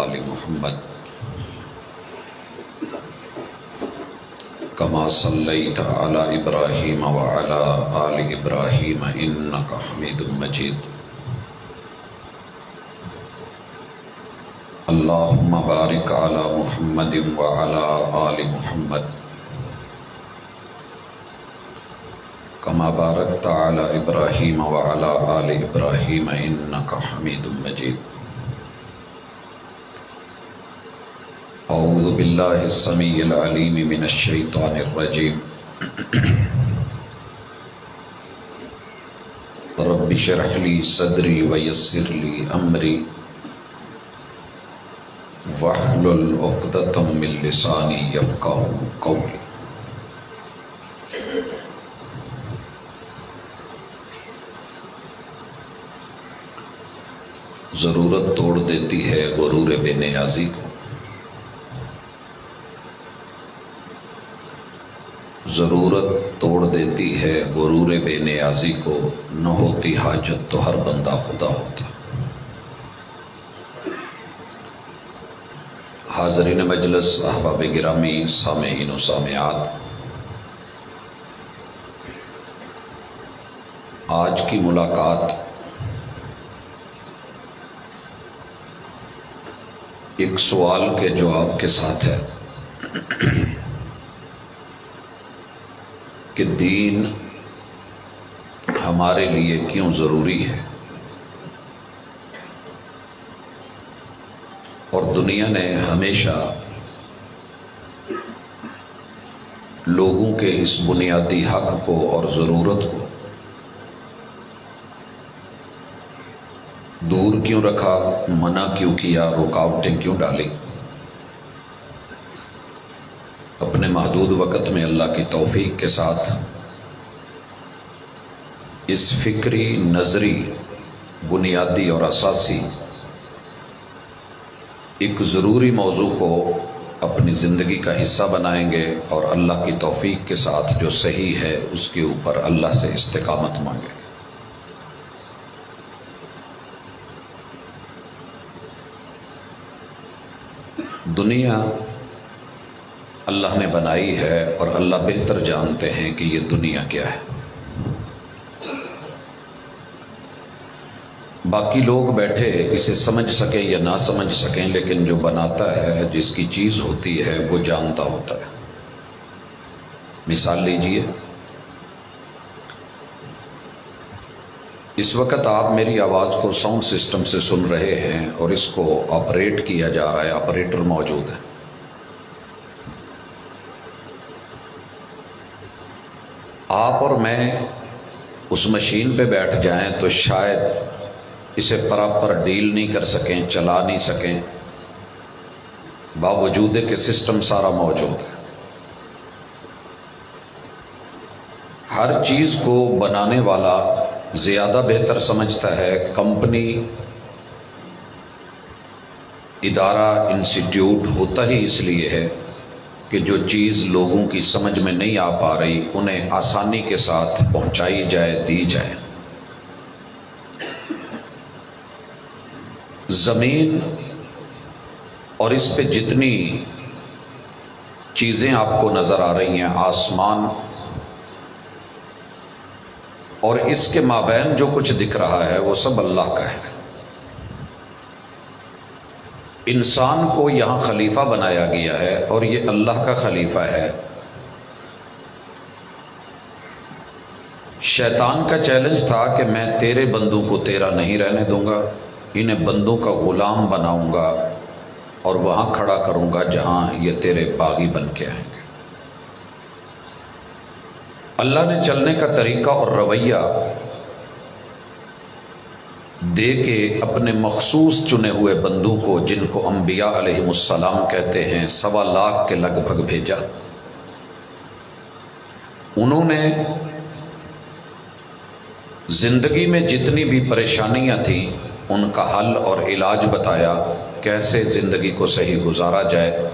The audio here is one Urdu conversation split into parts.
آل محمد کما صلیت علی ابراہیم وعلی آل ابراہیم انک حمید مجید اللہم بارک علی محمد وعلی آل محمد کما بارکت علی ابراہیم وعلی آل ابراہیم انک حمید مجید اعوذ باللہ السمیع العلیم من الشیطان الرجیم رب اشرح لی صدری ویسر لی امری واحلل عقدۃ من لسانی یفقہوا قولی۔ ضرورت توڑ دیتی ہے غرور بے نیازی کو، ضرورت توڑ دیتی ہے غرور بے نیازی کو، نہ ہوتی حاجت تو ہر بندہ خدا ہوتا۔ حاضرین مجلس، احباب گرامی، سامعین و سامعات، آج کی ملاقات ایک سوال کے جواب کے ساتھ ہے کہ دین ہمارے لیے کیوں ضروری ہے، اور دنیا نے ہمیشہ لوگوں کے اس بنیادی حق کو اور ضرورت کو دور کیوں رکھا، منع کیوں کیا، رکاوٹیں کیوں ڈالی۔ اپنے محدود وقت میں اللہ کی توفیق کے ساتھ اس فکری، نظری، بنیادی اور اساسی ایک ضروری موضوع کو اپنی زندگی کا حصہ بنائیں گے، اور اللہ کی توفیق کے ساتھ جو صحیح ہے اس کے اوپر اللہ سے استقامت مانگیں گے۔ دنیا اللہ نے بنائی ہے، اور اللہ بہتر جانتے ہیں کہ یہ دنیا کیا ہے۔ باقی لوگ بیٹھے اسے سمجھ سکیں یا نہ سمجھ سکیں، لیکن جو بناتا ہے، جس کی چیز ہوتی ہے، وہ جانتا ہوتا ہے۔ مثال لیجئے، اس وقت آپ میری آواز کو ساؤنڈ سسٹم سے سن رہے ہیں، اور اس کو آپریٹ کیا جا رہا ہے، آپریٹر موجود ہے۔ آپ اور میں اس مشین پہ بیٹھ جائیں تو شاید اسے پراپر ڈیل نہیں کر سکیں، چلا نہیں سکیں، باوجود کہ سسٹم سارا موجود ہے۔ ہر چیز کو بنانے والا زیادہ بہتر سمجھتا ہے کمپنی، ادارہ، انسٹیٹیوٹ ہوتا ہی اس لیے ہے کہ جو چیز لوگوں کی سمجھ میں نہیں آ پا رہی انہیں آسانی کے ساتھ پہنچائی جائے، دی جائے۔ زمین اور اس پہ جتنی چیزیں آپ کو نظر آ رہی ہیں، آسمان اور اس کے مابین جو کچھ دکھ رہا ہے، وہ سب اللہ کا ہے۔ انسان کو یہاں خلیفہ بنایا گیا ہے، اور یہ اللہ کا خلیفہ ہے۔ شیطان کا چیلنج تھا کہ میں تیرے بندوں کو تیرا نہیں رہنے دوں گا، انہیں بندوں کا غلام بناؤں گا، اور وہاں کھڑا کروں گا جہاں یہ تیرے باغی بن کے آئیں گے۔ اللہ نے چلنے کا طریقہ اور رویہ دے کے اپنے مخصوص چنے ہوئے بندوں کو، جن کو انبیاء علیہ السلام کہتے ہیں، 1.25 لاکھ کے لگ بھگ بھیجا۔ انہوں نے زندگی میں جتنی بھی پریشانیاں تھیں ان کا حل اور علاج بتایا، کیسے زندگی کو صحیح گزارا جائے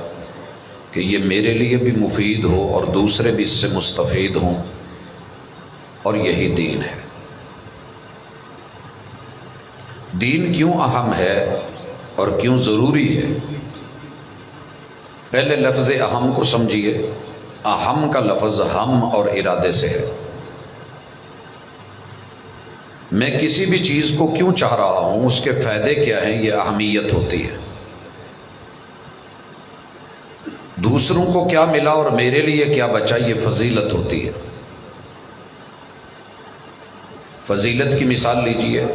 کہ یہ میرے لیے بھی مفید ہو اور دوسرے بھی اس سے مستفید ہوں، اور یہی دین ہے۔ دین کیوں اہم ہے؟ اور کیوں ضروری ہے؟ پہلے لفظ اہم کو سمجھیے۔ اہم کا لفظ ہم اور ارادے سے ہے۔ میں کسی بھی چیز کو کیوں چاہ رہا ہوں، اس کے فائدے کیا ہیں، یہ اہمیت ہوتی ہے۔ دوسروں کو کیا ملا اور میرے لیے کیا بچا، یہ فضیلت ہوتی ہے۔ فضیلت کی مثال لیجئے،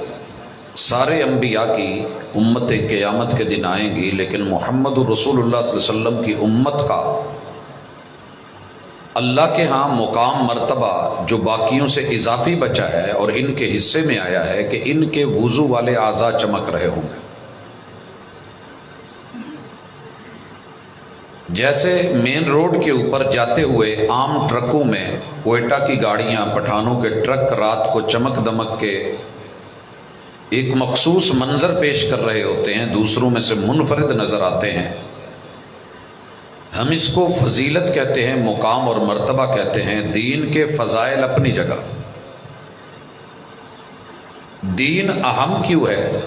سارے انبیاء کی امت قیامت کے دن آئیں گی، لیکن محمد رسول اللہ صلی اللہ علیہ وسلم کی امت کا اللہ کے ہاں مقام مرتبہ جو باقیوں سے اضافی بچا ہے اور ان کے حصے میں آیا ہے کہ ان کے وضو والے اعضاء چمک رہے ہوں گے۔ جیسے مین روڈ کے اوپر جاتے ہوئے عام ٹرکوں میں کوئٹہ کی گاڑیاں، پٹھانوں کے ٹرک رات کو چمک دمک کے ایک مخصوص منظر پیش کر رہے ہوتے ہیں، دوسروں میں سے منفرد نظر آتے ہیں، ہم اس کو فضیلت کہتے ہیں، مقام اور مرتبہ کہتے ہیں۔ دین کے فضائل اپنی جگہ، دین اہم کیوں ہے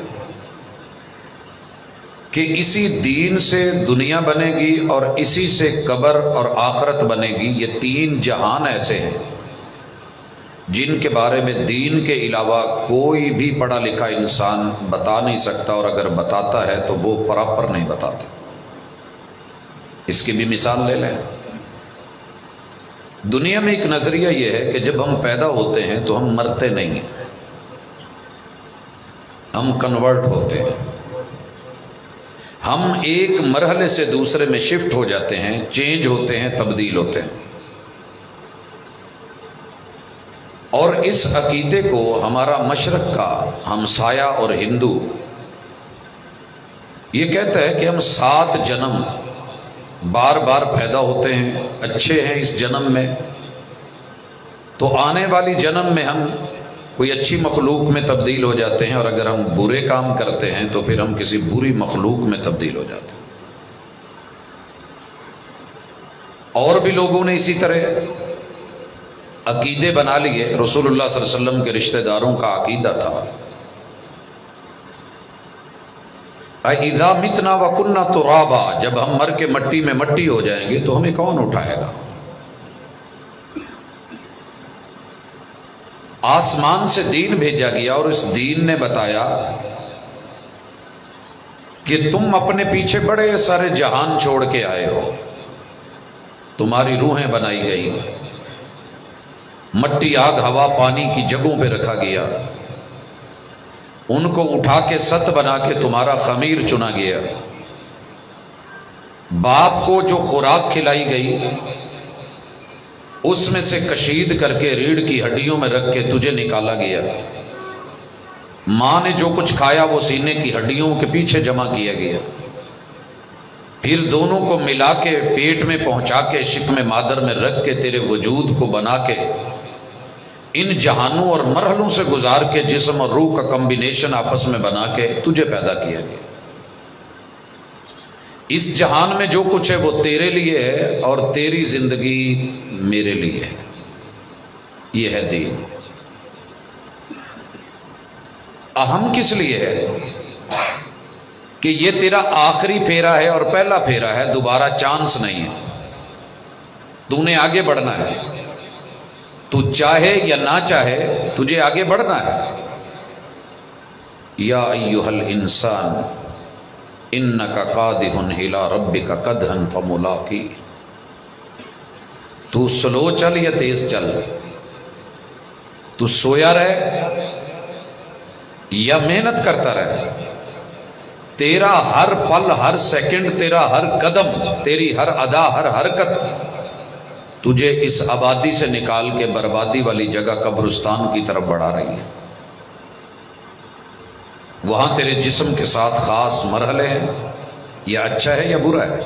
کہ اسی دین سے دنیا بنے گی اور اسی سے قبر اور آخرت بنے گی۔ یہ تین جہان ایسے ہیں جن کے بارے میں دین کے علاوہ کوئی بھی پڑھا لکھا انسان بتا نہیں سکتا، اور اگر بتاتا ہے تو وہ پراپر نہیں بتاتا۔ اس کی بھی مثال لے لیں۔ دنیا میں ایک نظریہ یہ ہے کہ جب ہم پیدا ہوتے ہیں تو ہم مرتے نہیں ہیں، ہم کنورٹ ہوتے ہیں، ہم ایک مرحلے سے دوسرے میں شفٹ ہو جاتے ہیں، چینج ہوتے ہیں، تبدیل ہوتے ہیں۔ اور اس عقیدے کو ہمارا مشرق کا ہمسایہ اور ہندو یہ کہتا ہے کہ ہم 7 جنم بار بار پیدا ہوتے ہیں، اچھے ہیں اس جنم میں تو آنے والی جنم میں ہم کوئی اچھی مخلوق میں تبدیل ہو جاتے ہیں، اور اگر ہم برے کام کرتے ہیں تو پھر ہم کسی بری مخلوق میں تبدیل ہو جاتے ہیں۔ اور بھی لوگوں نے اسی طرح عقیدے بنا لیے۔ رسول اللہ صلی اللہ علیہ وسلم کے رشتہ داروں کا عقیدہ تھا اذا متنا وکنا ترابا، جب ہم مر کے مٹی میں مٹی ہو جائیں گے تو ہمیں کون اٹھائے گا؟ آسمان سے دین بھیجا گیا اور اس دین نے بتایا کہ تم اپنے پیچھے بڑے سارے جہان چھوڑ کے آئے ہو، تمہاری روحیں بنائی گئی، مٹی آگ ہوا پانی کی جگہوں پہ رکھا گیا، ان کو اٹھا کے ست بنا کے تمہارا خمیر چنا گیا، باپ کو جو خوراک کھلائی گئی اس میں سے کشید کر کے ریڑھ کی ہڈیوں میں رکھ کے تجھے نکالا گیا، ماں نے جو کچھ کھایا وہ سینے کی ہڈیوں کے پیچھے جمع کیا گیا، پھر دونوں کو ملا کے پیٹ میں پہنچا کے شکم مادر میں رکھ کے تیرے وجود کو بنا کے ان جہانوں اور مرحلوں سے گزار کے جسم اور روح کا کمبینیشن آپس میں بنا کے تجھے پیدا کیا گیا۔ اس جہان میں جو کچھ ہے وہ تیرے لیے ہے اور تیری زندگی میرے لیے ہے۔ یہ ہے دین۔ اہم کس لیے ہے کہ یہ تیرا آخری پھیرا ہے اور پہلا پھیرا ہے، دوبارہ چانس نہیں ہے، تو نے آگے بڑھنا ہے، تو چاہے یا نہ چاہے تجھے آگے بڑھنا ہے۔ یا ایھا الانسان انک قادح الی ربک قدحا فملاقی، تو سلو چل یا تیز چل، تو سویا رہ یا محنت کرتا رہ، تیرا ہر پل، ہر سیکنڈ، تیرا ہر قدم، تیری ہر ادا، ہر حرکت تجھے اس آبادی سے نکال کے بربادی والی جگہ قبرستان کی طرف بڑھا رہی ہے۔ وہاں تیرے جسم کے ساتھ خاص مرحلے ہیں، یہ اچھا ہے یا برا ہے۔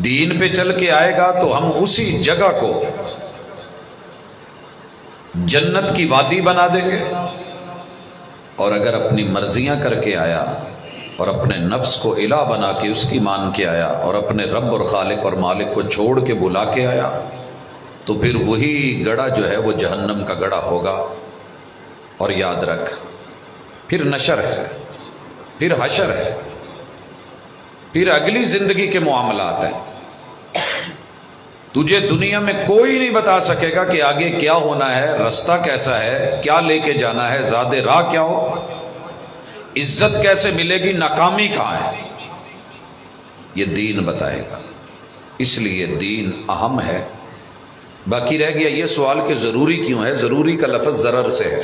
دین پہ چل کے آئے گا تو ہم اسی جگہ کو جنت کی وادی بنا دیں گے، اور اگر اپنی مرضیاں کر کے آیا اور اپنے نفس کو الہ بنا کے اس کی مان کے آیا اور اپنے رب اور خالق اور مالک کو چھوڑ کے بلا کے آیا تو پھر وہی گڑھا جو ہے وہ جہنم کا گڑھا ہوگا۔ اور یاد رکھ، پھر نشر ہے، پھر حشر ہے، پھر اگلی زندگی کے معاملات ہیں۔ تجھے دنیا میں کوئی نہیں بتا سکے گا کہ آگے کیا ہونا ہے، رستہ کیسا ہے، کیا لے کے جانا ہے، زاد راہ کیا ہو، عزت کیسے ملے گی، ناکامی کہاں ہے، یہ دین بتائے گا۔ اس لیے دین اہم ہے۔ باقی رہ گیا یہ سوال کہ ضروری کیوں ہے؟ ضروری کا لفظ ضرر سے ہے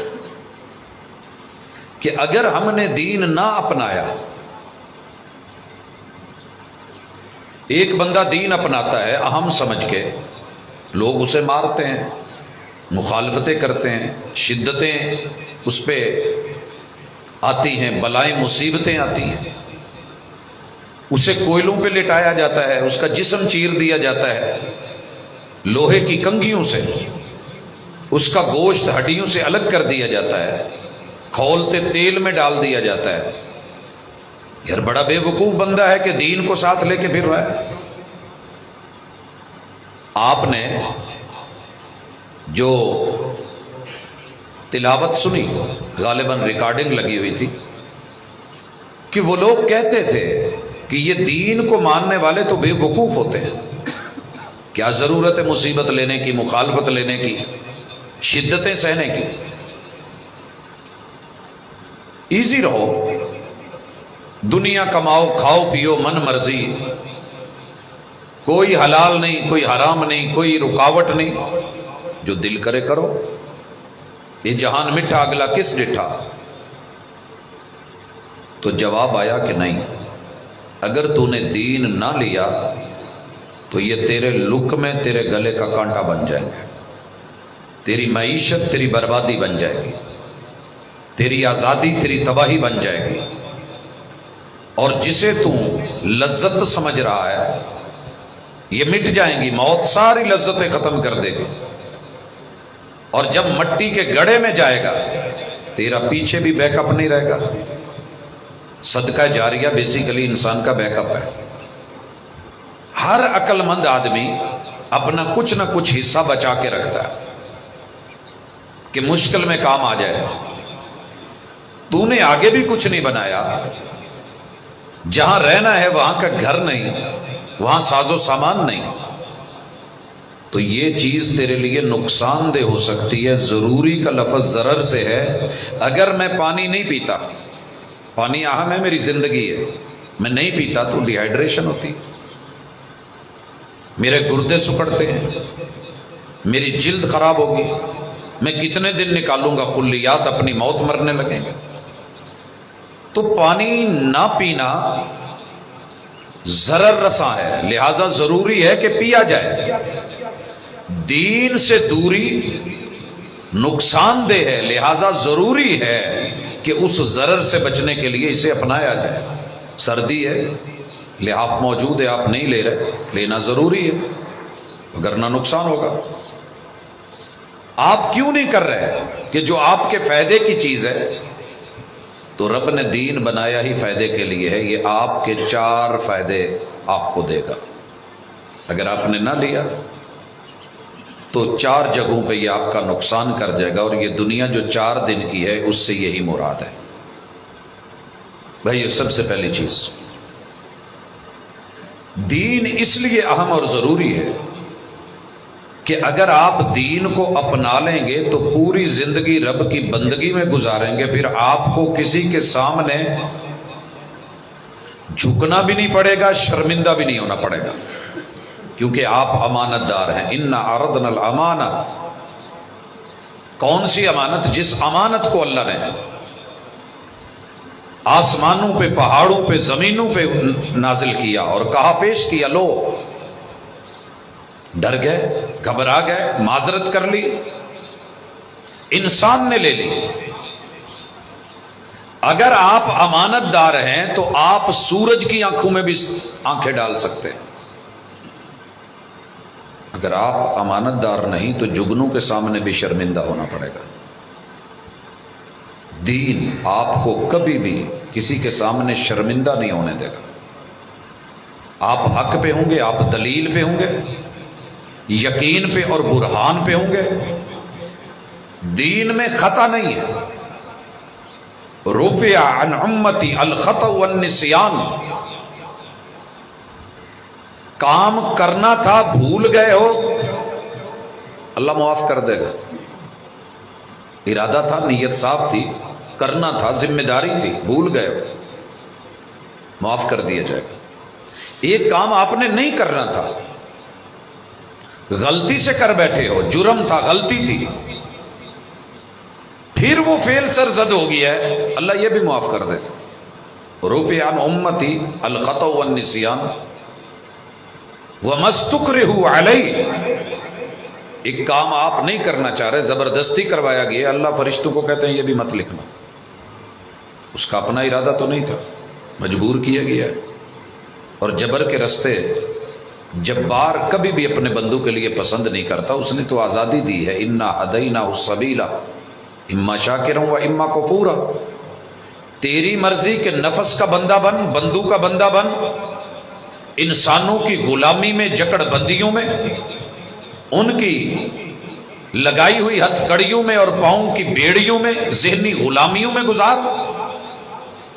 کہ اگر ہم نے دین نہ اپنایا، ایک بندہ دین اپناتا ہے اہم سمجھ کے، لوگ اسے مارتے ہیں، مخالفتیں کرتے ہیں، شدتیں اس پہ آتی ہیں، بلائیں مصیبتیں آتی ہیں، اسے کوئلوں پہ لٹایا جاتا ہے، اس کا جسم چیر دیا جاتا ہے لوہے کی کنگھیوں سے، اس کا گوشت ہڈیوں سے الگ کر دیا جاتا ہے، کھولتے تیل میں ڈال دیا جاتا ہے۔ یار بڑا بے وقوف بندہ ہے کہ دین کو ساتھ لے کے پھر رہا ہے۔ آپ نے جو تلاوت سنی، غالباً ریکارڈنگ لگی ہوئی تھی، کہ وہ لوگ کہتے تھے کہ یہ دین کو ماننے والے تو بے وقوف ہوتے ہیں، کیا ضرورت ہے مصیبت لینے کی، مخالفت لینے کی، شدتیں سہنے کی، ایزی رہو، دنیا کماؤ، کھاؤ پیو من مرضی، کوئی حلال نہیں، کوئی حرام نہیں، کوئی رکاوٹ نہیں، جو دل کرے کرو، یہ جہان مٹھا اگلا کس ڈٹھا۔ تو جواب آیا کہ نہیں، اگر تو نے دین نہ لیا تو یہ تیرے لک میں تیرے گلے کا کانٹا بن جائیں گے، تیری معیشت تیری بربادی بن جائے گی، تیری آزادی تیری تباہی بن جائے گی، اور جسے تو لذت سمجھ رہا ہے یہ مٹ جائیں گی، موت ساری لذتیں ختم کر دے گی، اور جب مٹی کے گڑھے میں جائے گا تیرا پیچھے بھی بیک اپ نہیں رہے گا۔ صدقہ جاریہ بیسیکلی انسان کا بیک اپ ہے۔ ہر عقل مند آدمی اپنا کچھ نہ کچھ حصہ بچا کے رکھتا ہے کہ مشکل میں کام آ جائے۔ تو نے آگے بھی کچھ نہیں بنایا، جہاں رہنا ہے وہاں کا گھر نہیں، وہاں ساز و سامان نہیں، تو یہ چیز تیرے لیے نقصان دہ ہو سکتی ہے۔ ضروری کا لفظ ضرر سے ہے۔ اگر میں پانی نہیں پیتا، پانی اہم ہے، میری زندگی ہے، میں نہیں پیتا تو ڈی ہائیڈریشن ہوتی، میرے گردے سکڑتے ہیں، میری جلد خراب ہوگی، میں کتنے دن نکالوں گا، خلیات اپنی موت مرنے لگیں گے۔ تو پانی نہ پینا ضرر رساں ہے، لہذا ضروری ہے کہ پیا جائے۔ دین سے دوری نقصان دہ ہے، لہذا ضروری ہے کہ اس ضرر سے بچنے کے لیے اسے اپنایا جائے۔ سردی ہے، لحاف موجود ہے، آپ نہیں لے رہے، لینا ضروری ہے، وگرنہ نقصان ہوگا۔ آپ کیوں نہیں کر رہے کہ جو آپ کے فائدے کی چیز ہے؟ تو رب نے دین بنایا ہی فائدے کے لیے ہے، یہ آپ کے 4 فائدے آپ کو دے گا۔ اگر آپ نے نہ لیا تو 4 جگہوں پہ یہ آپ کا نقصان کر جائے گا، اور یہ دنیا جو 4 دن کی ہے اس سے یہی مراد ہے۔ بھائی یہ سب سے پہلی چیز، دین اس لیے اہم اور ضروری ہے کہ اگر آپ دین کو اپنا لیں گے تو پوری زندگی رب کی بندگی میں گزاریں گے، پھر آپ کو کسی کے سامنے جھکنا بھی نہیں پڑے گا، شرمندہ بھی نہیں ہونا پڑے گا، کیونکہ آپ امانت دار ہیں۔ اِنَّا عَرَضْنَا الْأَمَانَةَ، کون سی امانت؟ جس امانت کو اللہ نے آسمانوں پہ، پہاڑوں پہ، زمینوں پہ نازل کیا اور کہا، پیش کیا، لو، ڈر گئے، گھبرا گئے، معذرت کر لی، انسان نے لے لی۔ اگر آپ امانت دار ہیں تو آپ سورج کی آنکھوں میں بھی آنکھیں ڈال سکتے ہیں۔ اگر آپ امانت دار نہیں تو جگنوں کے سامنے بھی شرمندہ ہونا پڑے گا۔ دین آپ کو کبھی بھی کسی کے سامنے شرمندہ نہیں ہونے دے گا۔ آپ حق پہ ہوں گے، آپ دلیل پہ ہوں گے، یقین پہ اور برہان پہ ہوں گے۔ دین میں خطا نہیں ہے، رفع عن امتی الخطأ والنسیان، کام کرنا تھا بھول گئے ہو، اللہ معاف کر دے گا۔ ارادہ تھا، نیت صاف تھی، کرنا تھا، ذمہ داری تھی، بھول گئے ہو، معاف کر دیا جائے گا۔ ایک کام آپ نے نہیں کرنا تھا، غلطی سے کر بیٹھے ہو، جرم تھا، غلطی تھی، پھر وہ فعل سرزد ہو گیا ہے، اللہ یہ بھی معاف کر دے گا۔ رفع عن امتی الخطأ والنسیان وما استکرہوا علیہ، ایک کام آپ نہیں کرنا چاہ رہے، زبردستی کروایا گیا، اللہ فرشتوں کو کہتے ہیں یہ بھی مت لکھنا، اس کا اپنا ارادہ تو نہیں تھا، مجبور کیا گیا ہے۔ اور جبر کے رستے جبار کبھی بھی اپنے بندوں کے لیے پسند نہیں کرتا، اس نے تو آزادی دی ہے، انا ہدیناہ السبیل اما شاکرا و اما کفورا، تیری مرضی کہ نفس کا بندہ بن، بندوں کا بندہ بن، انسانوں کی غلامی میں، جکڑ بندیوں میں، ان کی لگائی ہوئی ہتھ کڑیوں میں اور پاؤں کی بیڑیوں میں، ذہنی غلامیوں میں گزار،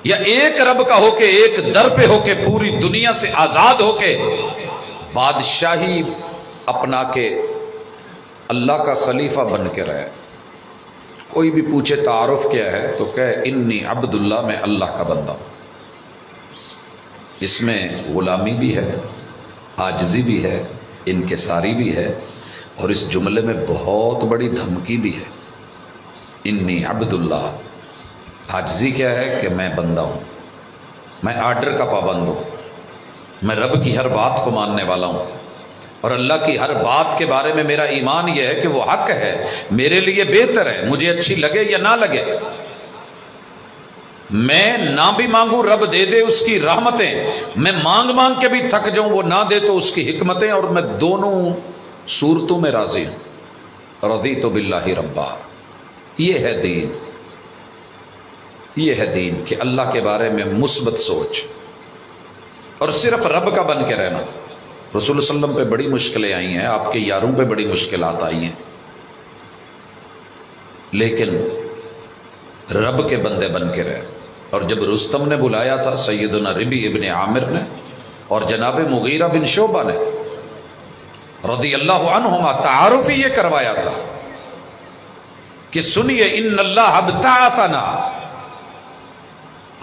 یا ایک رب کا ہو کے، ایک در پہ ہو کے، پوری دنیا سے آزاد ہو کے بادشاہی اپنا کے اللہ کا خلیفہ بن کے رہے۔ کوئی بھی پوچھے تعارف کیا ہے تو کہے انی عبداللہ، میں اللہ کا بندہ ہوں۔ اس میں غلامی بھی ہے، عاجزی بھی ہے، انکساری بھی ہے، اور اس جملے میں بہت بڑی دھمکی بھی ہے۔ انی عبداللہ، عاجزی کیا ہے کہ میں بندہ ہوں، میں آرڈر کا پابند ہوں، میں رب کی ہر بات کو ماننے والا ہوں، اور اللہ کی ہر بات کے بارے میں میرا ایمان یہ ہے کہ وہ حق ہے، میرے لیے بہتر ہے، مجھے اچھی لگے یا نہ لگے۔ میں نہ بھی مانگوں رب دے دے اس کی رحمتیں، میں مانگ مانگ کے بھی تھک جاؤں وہ نہ دے تو اس کی حکمتیں، اور میں دونوں صورتوں میں راضی ہوں۔ رضیت باللہ ربا، یہ ہے دین، یہ ہے دین کہ اللہ کے بارے میں مثبت سوچ اور صرف رب کا بن کے رہنا۔ رسول اللہ صلی اللہ علیہ وسلم پہ بڑی مشکلیں آئی ہیں، آپ کے یاروں پہ بڑی مشکلات آئی ہیں، لیکن رب کے بندے بن کے رہے۔ اور جب رستم نے بلایا تھا سیدنا ربی ابن عامر نے اور جناب مغیرہ بن شعبہ نے رضی اللہ عنہما، تعارف ہی یہ کروایا تھا کہ سنیے ان اللہ ابتعثنا،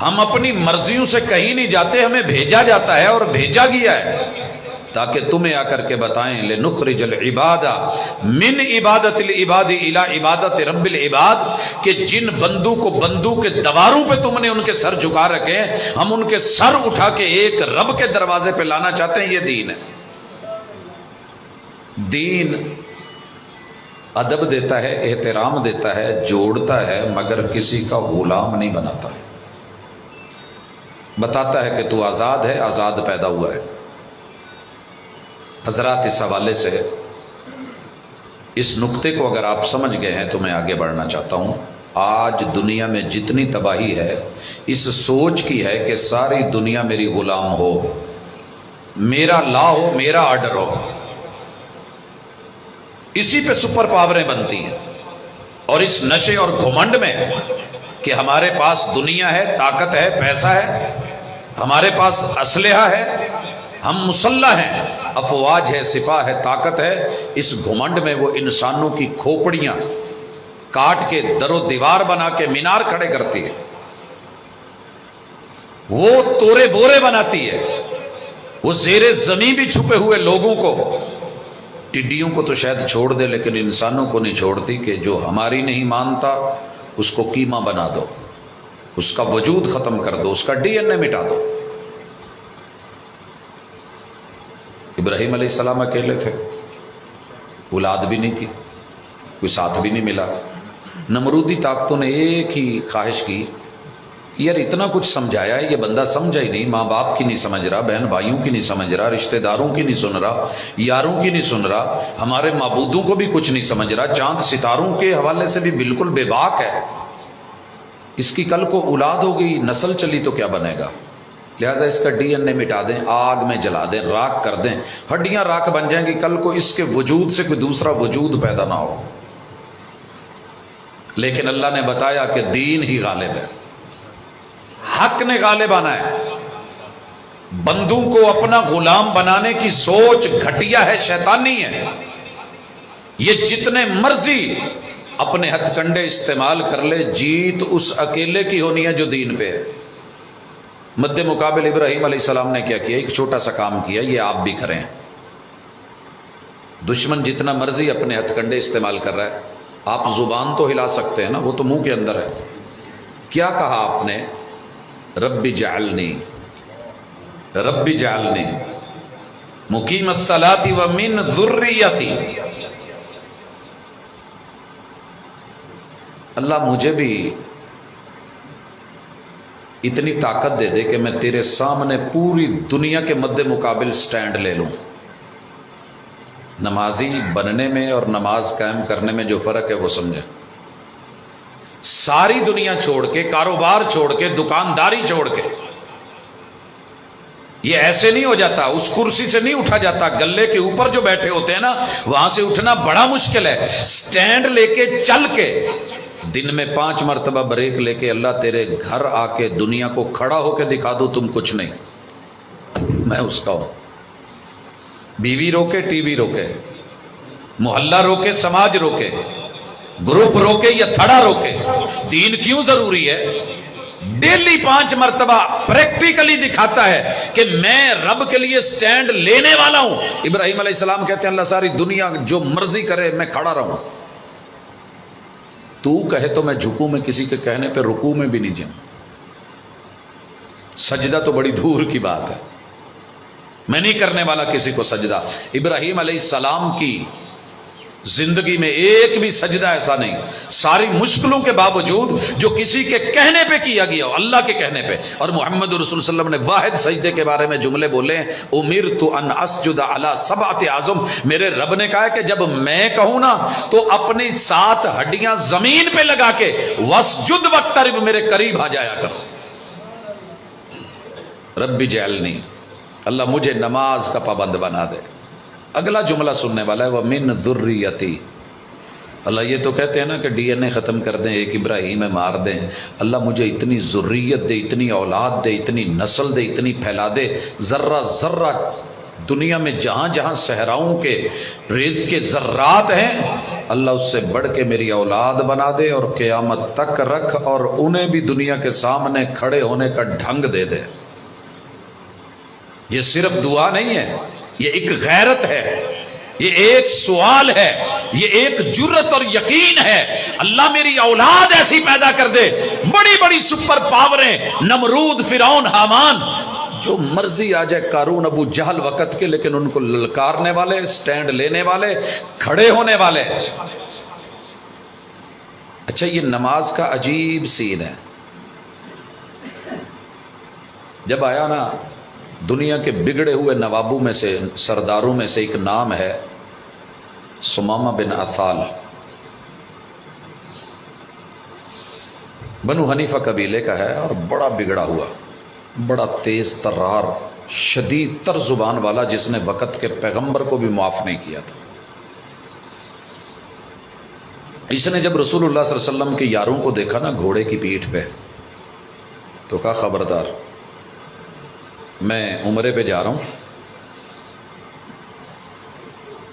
ہم اپنی مرضیوں سے کہیں نہیں جاتے، ہمیں بھیجا جاتا ہے اور بھیجا گیا ہے تاکہ تمہیں آ کر کے بتائیں لنخرج العباد من عبادت العباد الی عبادت رب العباد، کہ جن بندوں کو بندوں کے دواروں پہ تم نے ان کے سر جھکا رکھے ہیں، ہم ان کے سر اٹھا کے ایک رب کے دروازے پہ لانا چاہتے ہیں۔ یہ دین ہے۔ دین ادب دیتا ہے، احترام دیتا ہے، جوڑتا ہے، مگر کسی کا غلام نہیں بناتا ہے۔ بتاتا ہے کہ تو آزاد ہے، آزاد پیدا ہوا ہے۔ حضرات اس حوالے سے اس نقطے کو اگر آپ سمجھ گئے ہیں تو میں آگے بڑھنا چاہتا ہوں۔ آج دنیا میں جتنی تباہی ہے اس سوچ کی ہے کہ ساری دنیا میری غلام ہو، میرا لا ہو، میرا آرڈر ہو، اسی پہ سپر پاوریں بنتی ہیں۔ اور اس نشے اور گھمنڈ میں کہ ہمارے پاس دنیا ہے، طاقت ہے، پیسہ ہے، ہمارے پاس اسلحہ ہے، ہم مسلح ہیں، افواج ہے، سپاہ ہے، طاقت ہے، اس گھمنڈ میں وہ انسانوں کی کھوپڑیاں کاٹ کے در و دیوار بنا کے مینار کھڑے کرتی ہے، وہ تورے بورے بناتی ہے، وہ زیر زمین بھی چھپے ہوئے لوگوں کو، ٹڈیوں کو تو شاید چھوڑ دے لیکن انسانوں کو نہیں چھوڑتی، کہ جو ہماری نہیں مانتا اس کو قیمہ بنا دو، اس کا وجود ختم کر دو، اس کا ڈی این اے مٹا دو۔ ابراہیم علیہ السلام اکیلے تھے، اولاد بھی نہیں تھی، کوئی ساتھ بھی نہیں ملا۔ نمرودی طاقتوں نے ایک ہی خواہش کی کہ یار اتنا کچھ سمجھایا ہے، یہ بندہ سمجھا ہی نہیں، ماں باپ کی نہیں سمجھ رہا، بہن بھائیوں کی نہیں سمجھ رہا، رشتہ داروں کی نہیں سن رہا، یاروں کی نہیں سن رہا، ہمارے معبودوں کو بھی کچھ نہیں سمجھ رہا، چاند ستاروں کے حوالے سے بھی بالکل بے باک ہے، اس کی کل کو اولاد ہو گئی، نسل چلی تو کیا بنے گا؟ لہٰذا اس کا ڈی این اے مٹا دیں، آگ میں جلا دیں، راکھ کر دیں، ہڈیاں راکھ بن جائیں گی، کل کو اس کے وجود سے کوئی دوسرا وجود پیدا نہ ہو۔ لیکن اللہ نے بتایا کہ دین ہی غالب ہے، حق نے غالب آنا ہے. بندوں کو اپنا غلام بنانے کی سوچ گھٹیا ہے، شیطانی ہے. یہ جتنے مرضی اپنے ہتھ کنڈے استعمال کر لے، جیت اس اکیلے کی ہونی ہے جو دین پہ ہے. مد مقابل ابراہیم علیہ السلام نے کیا کیا؟ ایک چھوٹا سا کام کیا، یہ آپ بھی کریں. دشمن جتنا مرضی اپنے ہتھ کنڈے استعمال کر رہا ہے، آپ زبان تو ہلا سکتے ہیں نا، وہ تو منہ کے اندر ہے. کیا کہا آپ نے؟ رب جعلنی مقیم الصلاۃ ومن ذریتی. اللہ مجھے بھی اتنی طاقت دے دے کہ میں تیرے سامنے پوری دنیا کے مد مقابل سٹینڈ لے لوں. نمازی بننے میں اور نماز قائم کرنے میں جو فرق ہے وہ سمجھیں. ساری دنیا چھوڑ کے، کاروبار چھوڑ کے، دکانداری چھوڑ کے، یہ ایسے نہیں ہو جاتا. اس کرسی سے نہیں اٹھا جاتا. گلے کے اوپر جو بیٹھے ہوتے ہیں نا، وہاں سے اٹھنا بڑا مشکل ہے. سٹینڈ لے کے چل کے، دن میں 5 مرتبہ بریک لے کے اللہ تیرے گھر آ کے دنیا کو کھڑا ہو کے دکھا دو تم کچھ نہیں، میں اس کا ہوں. بیوی روکے، ٹی وی روکے، محلہ روکے، سماج روکے، گروپ روکے یا تھڑا روکے، دین کیوں ضروری ہے؟ ڈیلی 5 مرتبہ پریکٹیکلی دکھاتا ہے کہ میں رب کے لیے سٹینڈ لینے والا ہوں. ابراہیم علیہ السلام کہتے ہیں اللہ ساری دنیا جو مرضی کرے میں کھڑا رہوں. تو کہے تو میں جھکوں، میں کسی کے کہنے پہ رکوع میں بھی نہیں جاؤں. سجدہ تو بڑی دور کی بات ہے، میں نہیں کرنے والا کسی کو سجدہ. ابراہیم علیہ السلام کی زندگی میں ایک بھی سجدہ ایسا نہیں، ساری مشکلوں کے باوجود جو کسی کے کہنے پہ کیا گیا ہو، اللہ کے کہنے پہ. اور محمد رسول صلی اللہ علیہ وسلم نے واحد سجدے کے بارے میں جملے بولے ہیں، امرت ان اسجد علی 7 اعظم. میرے رب نے کہا ہے کہ جب میں کہوں نا تو اپنی 7 ہڈیاں زمین پہ لگا کے وسجد واقترب، میرے قریب آ جایا کرو. رب جعلنی، اللہ مجھے نماز کا پابند بنا دے. اگلا جملہ سننے والا ہے وَمِن ذُرِّيَّتِي. اللہ یہ تو کہتے ہیں نا کہ ڈی این اے ختم کر دیں، ایک ابراہیم ہے مار دیں. اللہ مجھے اتنی ذریت دے، اتنی اولاد دے، اتنی نسل دے، اتنی پھیلا دے. ذرہ ذرہ دنیا میں جہاں جہاں صحراؤں کے ریت کے ذرات ہیں، اللہ اس سے بڑھ کے میری اولاد بنا دے اور قیامت تک رکھ، اور انہیں بھی دنیا کے سامنے کھڑے ہونے کا ڈھنگ دے دے. یہ صرف دعا نہیں ہے، یہ ایک غیرت ہے، یہ ایک سوال ہے، یہ ایک جرت اور یقین ہے. اللہ میری اولاد ایسی پیدا کر دے، بڑی بڑی سپر پاوریں، نمرود، فرعون، حامان، جو مرضی آ جائے، قارون، ابو جہل وقت کے، لیکن ان کو للکارنے والے، سٹینڈ لینے والے، کھڑے ہونے والے. اچھا، یہ نماز کا عجیب سین ہے. جب آیا نا، دنیا کے بگڑے ہوئے نوابوں میں سے، سرداروں میں سے ایک نام ہے سمامہ بن اثال. بنو حنیفہ قبیلے کا ہے اور بڑا بگڑا ہوا، بڑا تیز ترار، شدید تر زبان والا، جس نے وقت کے پیغمبر کو بھی معاف نہیں کیا تھا. اس نے جب رسول اللہ صلی اللہ علیہ وسلم کے یاروں کو دیکھا نا گھوڑے کی پیٹھ پہ، تو کہا خبردار، میں عمرے پہ جا رہا ہوں،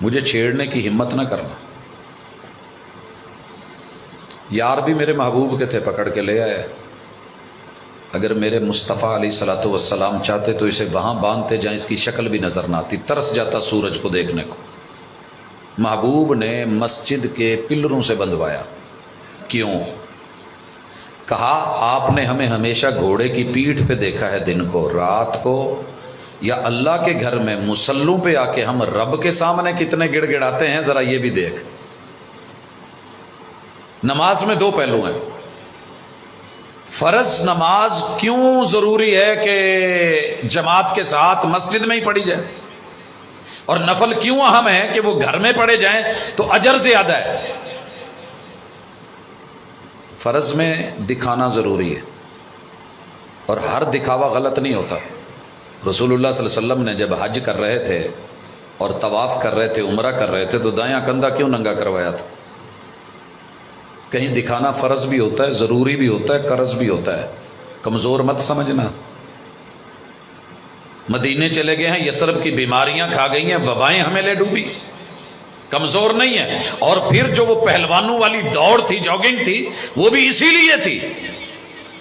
مجھے چھیڑنے کی ہمت نہ کرنا. یار بھی میرے محبوب کے تھے، پکڑ کے لے آئے. اگر میرے مصطفیٰ علیہ الصلوۃ والسلام چاہتے تو اسے وہاں باندھتے جہاں اس کی شکل بھی نظر نہ آتی، ترس جاتا سورج کو دیکھنے کو. محبوب نے مسجد کے پلروں سے بندھوایا. کیوں؟ کہا آپ نے ہمیں ہمیشہ گھوڑے کی پیٹھ پہ دیکھا ہے دن کو، رات کو یا اللہ کے گھر میں مصلوں پہ آ کے ہم رب کے سامنے کتنے گڑ گڑاتے ہیں، ذرا یہ بھی دیکھ. نماز میں 2 پہلو ہیں. فرض نماز کیوں ضروری ہے کہ جماعت کے ساتھ مسجد میں ہی پڑھی جائے، اور نفل کیوں اہم ہے کہ وہ گھر میں پڑھے جائیں تو اجر زیادہ ہے. فرض میں دکھانا ضروری ہے، اور ہر دکھاوا غلط نہیں ہوتا. رسول اللہ صلی اللہ علیہ وسلم نے جب حج کر رہے تھے اور طواف کر رہے تھے، عمرہ کر رہے تھے، تو دایاں کندھا کیوں ننگا کروایا تھا؟ کہیں دکھانا فرض بھی ہوتا ہے، ضروری بھی ہوتا ہے، قرض بھی ہوتا ہے. کمزور مت سمجھنا. مدینے چلے گئے ہیں، یثرب کی بیماریاں کھا گئی ہیں، وبائیں ہمیں لے ڈوبی، کمزور نہیں ہے. اور پھر جو وہ پہلوانوں والی دوڑ تھی، جاگنگ تھی، وہ بھی اسی لیے تھی.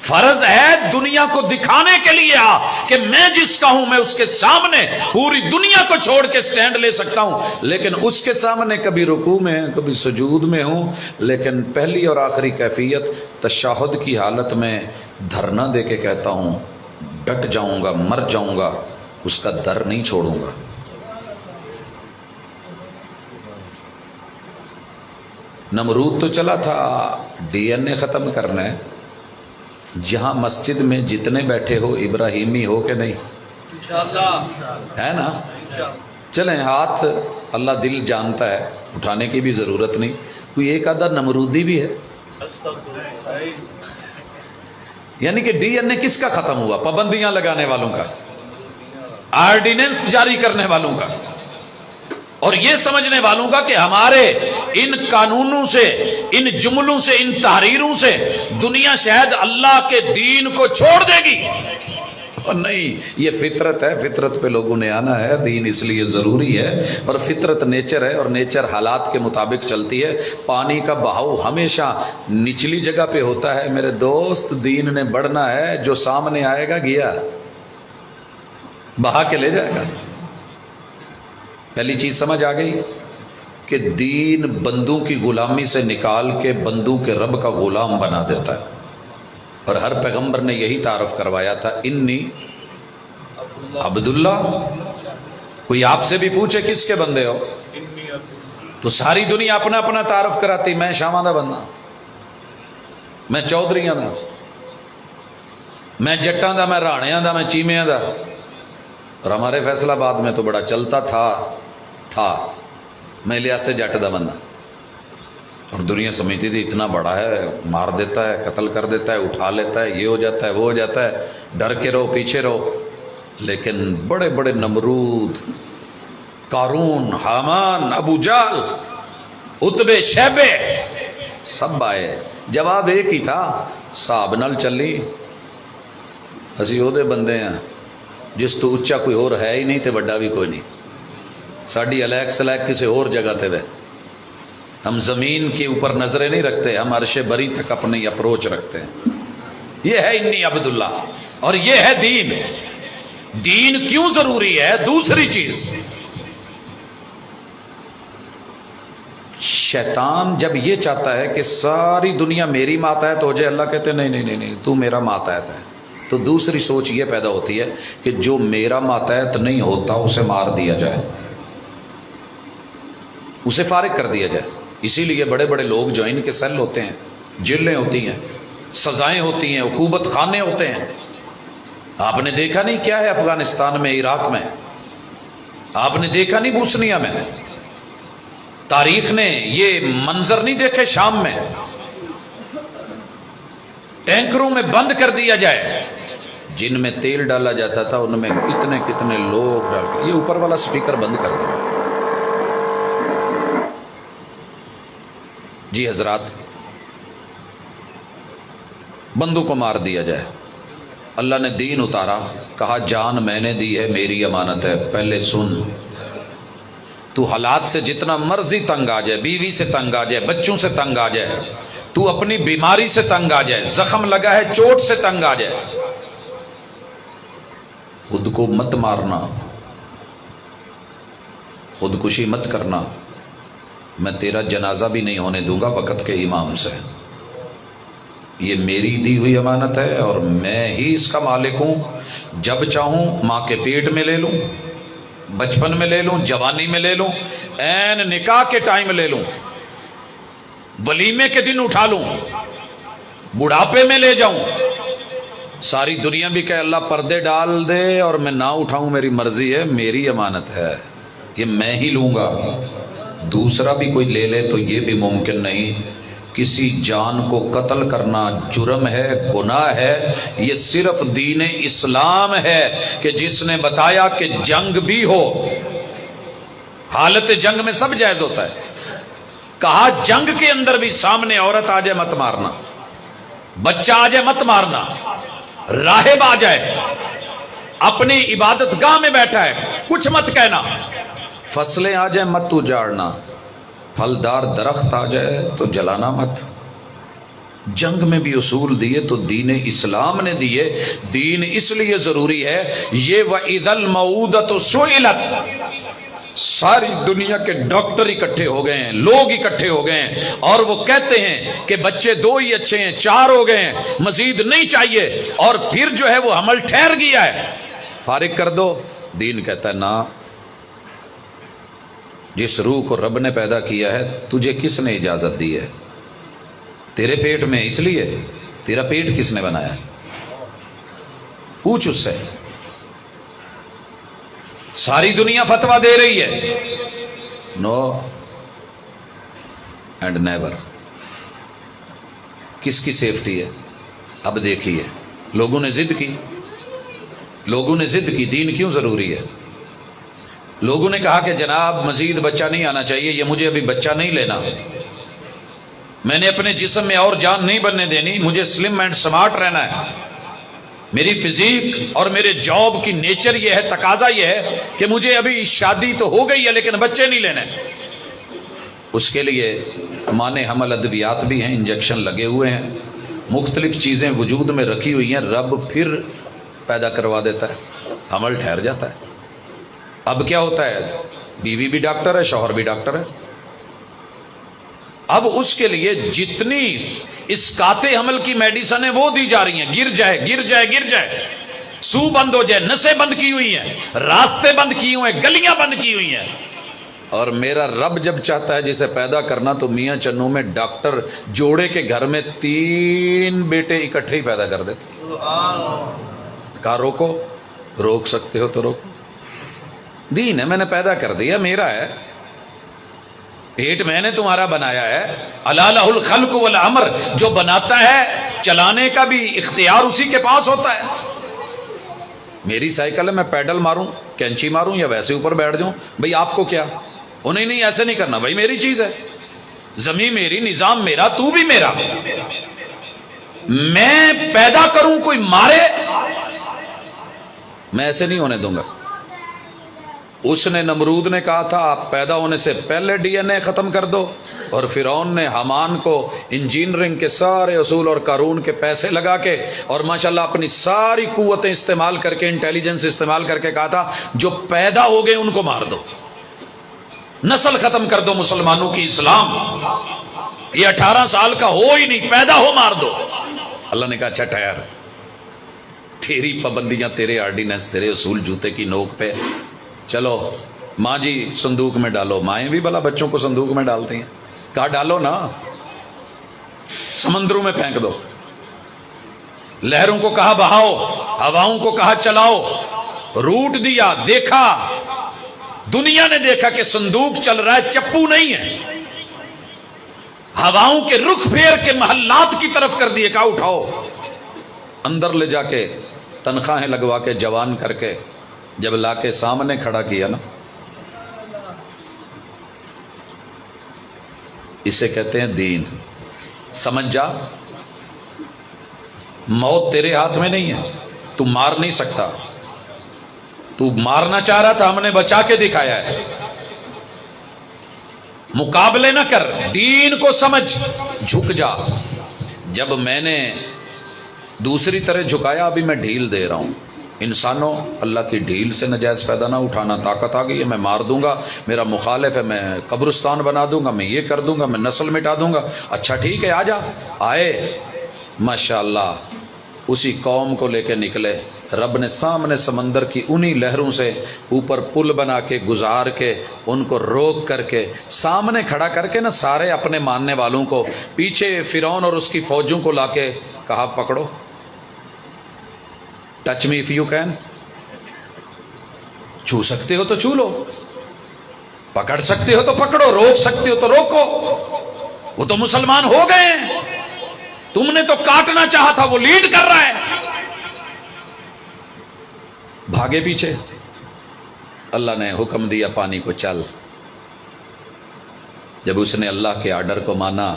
فرض ہے دنیا کو دکھانے کے لیے کہ میں جس کا ہوں میں اس کے سامنے پوری دنیا کو چھوڑ کے سٹینڈ لے سکتا ہوں، لیکن اس کے سامنے کبھی رکوع میں کبھی سجود میں ہوں. لیکن پہلی اور آخری کیفیت تشہد کی حالت میں دھرنا دے کے کہتا ہوں ڈٹ جاؤں گا، مر جاؤں گا، اس کا در نہیں چھوڑوں گا. نمرود تو چلا تھا ڈی این اے ختم کرنا ہے. جہاں مسجد میں جتنے بیٹھے ہو ابراہیمی ہو کہ نہیں؟ انشاءاللہ ہے نا. چلیں ہاتھ اللہ دل جانتا ہے، اٹھانے کی بھی ضرورت نہیں. کوئی ایک آدھا نمرودی بھی ہے؟ یعنی کہ ڈی این اے کس کا ختم ہوا؟ پابندیاں لگانے والوں کا، آرڈیننس جاری کرنے والوں کا، اور یہ سمجھنے والوں کا کہ ہمارے ان قانونوں سے، ان جملوں سے، ان تحریروں سے دنیا شاید اللہ کے دین کو چھوڑ دے گی. اور نہیں، یہ فطرت ہے، فطرت پہ لوگوں نے آنا ہے. دین اس لیے ضروری ہے، اور فطرت نیچر ہے، اور نیچر حالات کے مطابق چلتی ہے. پانی کا بہاؤ ہمیشہ نچلی جگہ پہ ہوتا ہے میرے دوست. دین نے بڑھنا ہے، جو سامنے آئے گا گیا، بہا کے لے جائے گا. پہلی چیز سمجھ آ گئی کہ دین بندوں کی غلامی سے نکال کے بندوں کے رب کا غلام بنا دیتا ہے. اور ہر پیغمبر نے یہی تعارف کروایا تھا، انی عبداللہ. کوئی آپ سے بھی پوچھے کس کے بندے ہو تو ساری دنیا اپنا اپنا تعارف کراتی. میں شامہ دا بندہ، میں چودھریاں دا، میں جٹاں دا، میں راڑیاں دا، میں چیمیاں دا. اور ہمارے فیصل آباد میں تو بڑا چلتا تھا میں الیاس جٹ دا بندہ. اور دنیا سمجھتی تھی اتنا بڑا ہے، مار دیتا ہے، قتل کر دیتا ہے، اٹھا لیتا ہے، یہ ہو جاتا ہے، وہ ہو جاتا ہے، ڈر کے رہو، پیچھے رہو. لیکن بڑے بڑے نمرود، قارون، حامان، ابو جہل، عتبے، شیبے سب آئے. جواب ایک ہی تھا، صاحب نال چلی اسی او دے بندے ہیں جس تو اچا کوئی اور ہے ہی نہیں تے بڑا بھی کوئی نہیں. ساڑی الیک سلیک کسی اور جگہ تے دے. ہم زمین کے اوپر نظریں نہیں رکھتے، ہم عرش بری تک اپنی اپروچ رکھتے ہیں. یہ ہے انی عبداللہ، اور یہ ہے دین. دین کیوں ضروری ہے؟ دوسری چیز، شیطان جب یہ چاہتا ہے کہ ساری دنیا میری ماتحت ہو جائے، اللہ کہتے ہیں نہیں نہیں نہیں، تو میرا ماتحت ہے. تو دوسری سوچ یہ پیدا ہوتی ہے کہ جو میرا ماتحت نہیں ہوتا اسے مار دیا جائے، اسے فارغ کر دیا جائے. اسی لیے بڑے بڑے لوگ جو ان کے سیل ہوتے ہیں، جیلیں ہوتی ہیں، سزائیں ہوتی ہیں، عقوبت خانے ہوتے ہیں. آپ نے دیکھا نہیں کیا ہے افغانستان میں، عراق میں؟ آپ نے دیکھا نہیں بوسنیا میں؟ تاریخ نے یہ منظر نہیں دیکھے شام میں؟ ٹینکروں میں بند کر دیا جائے، جن میں تیل ڈالا جاتا تھا ان میں کتنے کتنے لوگ ڈال کے، یہ اوپر والا سپیکر بند کر دیا. جی حضرات، بندوں کو مار دیا جائے. اللہ نے دین اتارا، کہا جان میں نے دی ہے، میری امانت ہے. پہلے سن، تو حالات سے جتنا مرضی تنگ آ جائے، بیوی سے تنگ آ جائے، بچوں سے تنگ آ جائے، تو اپنی بیماری سے تنگ آ جائے، زخم لگا ہے چوٹ سے تنگ آ جائے، خود کو مت مارنا، خودکشی مت کرنا. میں تیرا جنازہ بھی نہیں ہونے دوں گا وقت کے امام سے. یہ میری دی ہوئی امانت ہے اور میں ہی اس کا مالک ہوں. جب چاہوں ماں کے پیٹ میں لے لوں، بچپن میں لے لوں، جوانی میں لے لوں، عین نکاح کے ٹائم لے لوں، ولیمے کے دن اٹھا لوں، بڑھاپے میں لے جاؤں. ساری دنیا بھی کہ اللہ پردے ڈال دے اور میں نہ اٹھاؤں، میری مرضی ہے، میری امانت ہے، یہ میں ہی لوں گا. دوسرا بھی کوئی لے لے تو یہ بھی ممکن نہیں. کسی جان کو قتل کرنا جرم ہے، گناہ ہے. یہ صرف دین اسلام ہے کہ جس نے بتایا کہ جنگ بھی ہو، حالت جنگ میں سب جائز ہوتا ہے. کہا جنگ کے اندر بھی سامنے عورت آ جائے مت مارنا، بچہ آ جائے مت مارنا، راہب آ جائے اپنی عبادت گاہ میں بیٹھا ہے کچھ مت کہنا، فصلیں آ جائیں مت اجاڑنا، پھلدار درخت آ جائے تو جلانا مت۔ جنگ میں بھی اصول دیے تو دین اسلام نے دیے۔ دین اس لیے ضروری ہے یہ وَإِذَا الْمَوْءُودَةُ سُئِلَتْ، ساری دنیا کے ڈاکٹر اکٹھے ہو گئے ہیں، لوگ اکٹھے ہو گئے ہیں، اور وہ کہتے ہیں کہ بچے 2 ہی اچھے ہیں، 4 ہو گئے ہیں، مزید نہیں چاہیے، اور پھر جو ہے وہ حمل ٹھہر گیا ہے، فارغ کر دو۔ دین کہتا ہے نا، جس روح کو رب نے پیدا کیا ہے تجھے کس نے اجازت دی ہے؟ تیرے پیٹ میں، اس لیے تیرا پیٹ کس نے بنایا؟ پوچھ اس سے۔ ساری دنیا فتویٰ دے رہی ہے نو اینڈ نیور۔ کس کی سیفٹی ہے؟ اب دیکھیے، لوگوں نے ضد کی، لوگوں نے ضد کی، دین کیوں ضروری ہے؟ لوگوں نے کہا کہ جناب مزید بچہ نہیں آنا چاہیے، یہ مجھے ابھی بچہ نہیں لینا، میں نے اپنے جسم میں اور جان نہیں بننے دینی، مجھے سلم اینڈ سمارٹ رہنا ہے، میری فزیک اور میرے جاب کی نیچر یہ ہے، تقاضا یہ ہے کہ مجھے ابھی شادی تو ہو گئی ہے لیکن بچے نہیں لینے۔ اس کے لیے مانے حمل ادویات بھی ہیں، انجیکشن لگے ہوئے ہیں، مختلف چیزیں وجود میں رکھی ہوئی ہیں، رب پھر پیدا کروا دیتا ہے، حمل ٹھہر جاتا ہے۔ اب کیا ہوتا ہے؟ بیوی بھی ڈاکٹر ہے، شوہر بھی ڈاکٹر ہے۔ اب اس کے لیے جتنی اسقاط حمل کی میڈیسن ہے وہ دی جا رہی ہیں، گر جائے گر جائے گر جائے، سو بند ہو جائے، نسیں بند کی ہوئی ہیں، راستے بند کیے ہوئے ہیں، گلیاں بند کی ہوئی ہیں۔ اور میرا رب جب چاہتا ہے جسے پیدا کرنا تو میاں چنوں میں ڈاکٹر جوڑے کے گھر میں 3 بیٹے اکٹھے ہی پیدا کر دیتے۔ کہا روکو، روک سکتے ہو تو روکو، دین ہے، میں نے پیدا کر دیا، میرا ہے، پیٹ میں نے تمہارا بنایا ہے۔ الا لہ الخلق والامر، جو بناتا ہے چلانے کا بھی اختیار اسی کے پاس ہوتا ہے۔ میری سائیکل ہے، میں پیڈل ماروں، کینچی ماروں یا ویسے اوپر بیٹھ جاؤں، بھئی آپ کو کیا؟ انہیں نہیں ایسے نہیں کرنا، بھئی میری چیز ہے، زمین میری، نظام میرا، تو بھی میرا۔ میں پیدا کروں کوئی مارے، میں ایسے نہیں ہونے دوں گا۔ اس نے نمرود نے کہا تھا آپ پیدا ہونے سے پہلے ڈی این اے ختم کر دو، اور فرعون نے حامان کو انجینئرنگ کے سارے اصول اور قانون کے پیسے لگا کے اور ماشاءاللہ اپنی ساری قوتیں استعمال کر کے، انٹیلیجنس استعمال کر کے کہا تھا جو پیدا ہو گئے ان کو مار دو، نسل ختم کر دو مسلمانوں کی، اسلام یہ 18 سال کا ہو ہی نہیں، پیدا ہو مار دو۔ اللہ نے کہا اچھا ٹھہر، تیری پابندیاں، تیرے آرڈیننس، تیرے اصول جوتے کی نوک پہ، چلو ماں جی صندوق میں ڈالو۔ مائیں بھی بھلا بچوں کو صندوق میں ڈالتی ہیں، کہا ڈالو نا، سمندروں میں پھینک دو، لہروں کو کہا بہاؤ، ہواؤں کو کہا چلاؤ، روٹ دیا، دیکھا، دنیا نے دیکھا کہ صندوق چل رہا ہے، چپو نہیں ہے، ہواؤں کے رخ پھیر کے محلات کی طرف کر دیے، کہا اٹھاؤ، اندر لے جا کے تنخواہیں لگوا کے جوان کر کے جب لا کے سامنے کھڑا کیا نا، اسے کہتے ہیں دین۔ سمجھ جا، موت تیرے ہاتھ میں نہیں ہے، تو مار نہیں سکتا، تو مارنا چاہ رہا تھا، ہم نے بچا کے دکھایا ہے۔ مقابلے نہ کر، دین کو سمجھ، جھک جا۔ جب میں نے دوسری طرح جھکایا، ابھی میں ڈھیل دے رہا ہوں، انسانوں اللہ کی ڈھیل سے نجائز فائدہ نہ اٹھانا، طاقت آ گئی ہے، میں مار دوں گا، میرا مخالف ہے میں قبرستان بنا دوں گا، میں یہ کر دوں گا، میں نسل مٹا دوں گا۔ اچھا ٹھیک ہے، آ جا۔ آئے ماشاءاللہ، اسی قوم کو لے کے نکلے، رب نے سامنے سمندر کی انہی لہروں سے اوپر پل بنا کے گزار کے ان کو روک کر کے سامنے کھڑا کر کے نا، سارے اپنے ماننے والوں کو، پیچھے فرعون اور اس کی فوجوں کو لا کے کہا پکڑو، touch me if you can, چھو سکتے ہو تو چھو لو، پکڑ سکتے ہو تو پکڑو، روک سکتے ہو تو روکو، وہ تو مسلمان ہو گئے ہیں، تم نے تو کاٹنا چاہا تھا، وہ لیڈ کر رہا ہے۔ بھاگے پیچھے، اللہ نے حکم دیا پانی کو چل۔ جب اس نے اللہ کے آرڈر کو مانا،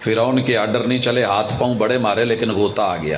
فرعون کے آرڈر نہیں چلے، ہاتھ پاؤں بڑے مارے لیکن غوطہ آ گیا،